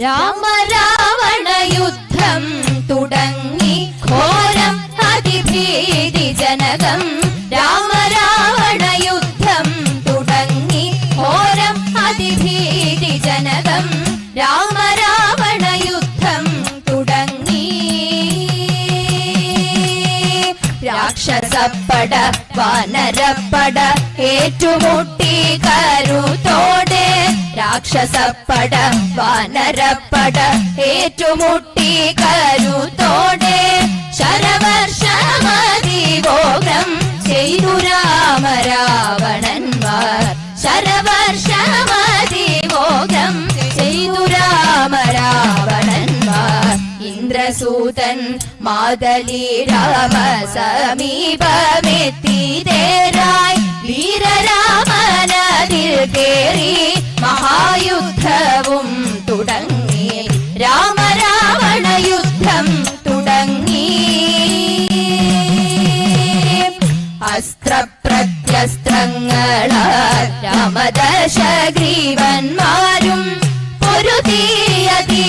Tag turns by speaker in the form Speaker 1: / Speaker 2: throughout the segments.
Speaker 1: രാമ രാവണ യുദ്ധം തുടങ്ങി ഘോരം അതിഭീതി ജനകം. രാമ രാവണ യുദ്ധം തുടങ്ങി ഘോരം അതിഭീതി ജനകം. രാമ രാവണ യുദ്ധം തുടങ്ങി. രാക്ഷസപ്പട വാനരപ്പട ഏറ്റുമുട്ടി കരുത്തോടെ. രാക്ഷസപ്പട വാനരപ്പട ഏറ്റുമുട്ടി കരുത്തോടെ. ശരവർഷമതിഘോരം ചെയ്തു രാമ രാവണന്മാർ. ശരവർഷമതിഘോരം ചെയ്തു രാമ രാവണന്മാർ. ഇന്ദ്രസൂതൻ മാതലി രാമ സമീപമെത്തിതേരായി. വീരരാമനതിൽ കേറി മഹായുദ്ധവും തുടങ്ങി. രാമ രാവണ യുദ്ധം തുടങ്ങി. അസ്ത്രപ്രത്യസ്ത്രങ്ങളാൽ രാമദശഗ്രീവന്മാരും പൊരുതിയതി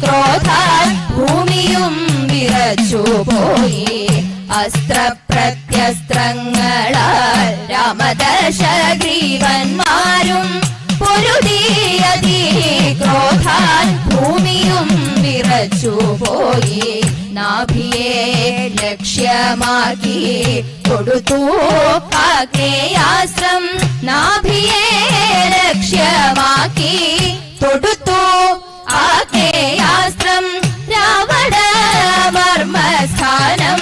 Speaker 1: ക്രോധാൽ ഭൂമിയും വിറച്ചുപോയി. അസ്ത്രപ്രത്യസ്ത്രങ്ങളാൽ രാമദശഗ്രീവന്മാരും പൊരുതിയതി ക്രോധാൽ ഭൂമിയും വിറച്ചുപോയി. നാഭിയെ ലക്ഷ്യമാക്കി കൊടുത്തു ആഗ്നേയാസ്ത്രം. നാഭിയെ ലക്ഷ്യമാക്കി തൊടുത്തു ആഗ്നേയാസ്ത്രം. രാവണ മർമ്മസ്ഥാനം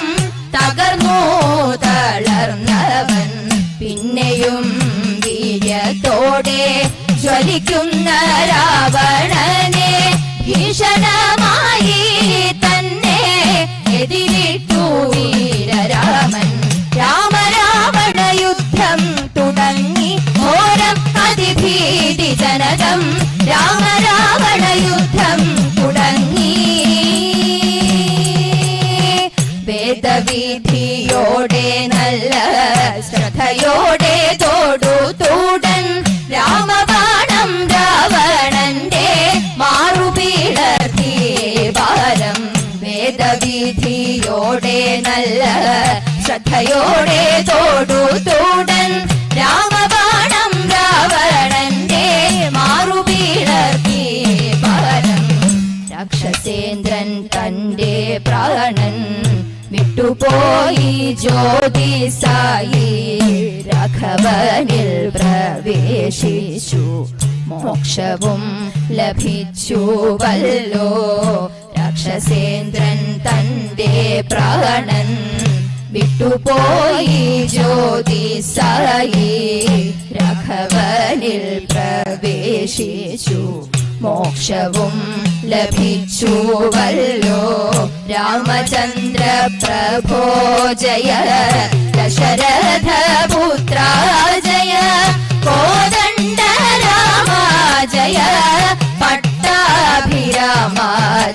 Speaker 1: തകർന്നു തളർന്നവൻ. പിന്നെയും വീര്യത്തോടെ ജ്വലിക്കുന്ന രാവണനെ ഭീഷണമായി തന്നെ എതിരിട്ടു വീരരാമൻ. രാമ രാവണ യുദ്ധം തുടങ്ങി ഘോരം അതിഭീതി ജനകം. രാമ രാവണ യുദ്ധം തുടങ്ങി. വേദവിധിയോടെ നല്ല ശ്രദ്ധയോടെ തോടുതൂടൻ രാമബാണം രാവണന്റെ മാറുപിളർത്തി ബാലം. വേദവിധിയോടെ നല്ല ശ്രദ്ധയോടെ തോടുതൂടൻ രാമബാണം രാവണന്റെ മാറുപിളർത്തി ബാലം. രാക്ഷസേന്ദ്രൻ തന്റെ പ്രാണൻ വിട്ടുപോയി ജ്യോതിസായി. രാഘവനിൽ പ്രവേശിച്ചു മോക്ഷവും ലഭിച്ചുവല്ലോ. രാക്ഷസേന്ദ്രൻ തന്റെ പ്രാണൻ വിട്ടുപോയി ജ്യോതിസായി. രാഘവനിൽ പ്രവേശിച്ചു മോക്ഷവും ലഭിച്ചുവല്ലോ. രാമചന്ദ്ര പ്രഭോ ജയ. ദശരഥ പുത്ര ജയ. കോദണ്ഡ രാമ ജയ. പട്ടാഭിരാമ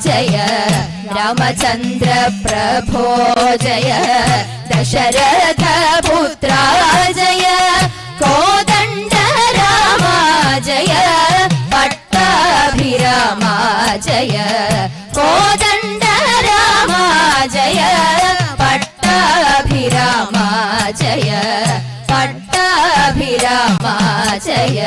Speaker 1: ജയ. രാമചന്ദ്ര പ്രഭോ ജയ. ദശരഥ പുത്ര ജയ. കോദണ്ഡ രാമ ജയ. പട്ടാഭിരാമ ജയ. കോദണ്ഡ രാമ ജയ. പട്ടാഭിരാമ ജയ. പട്ടാഭിരാമ ജയ.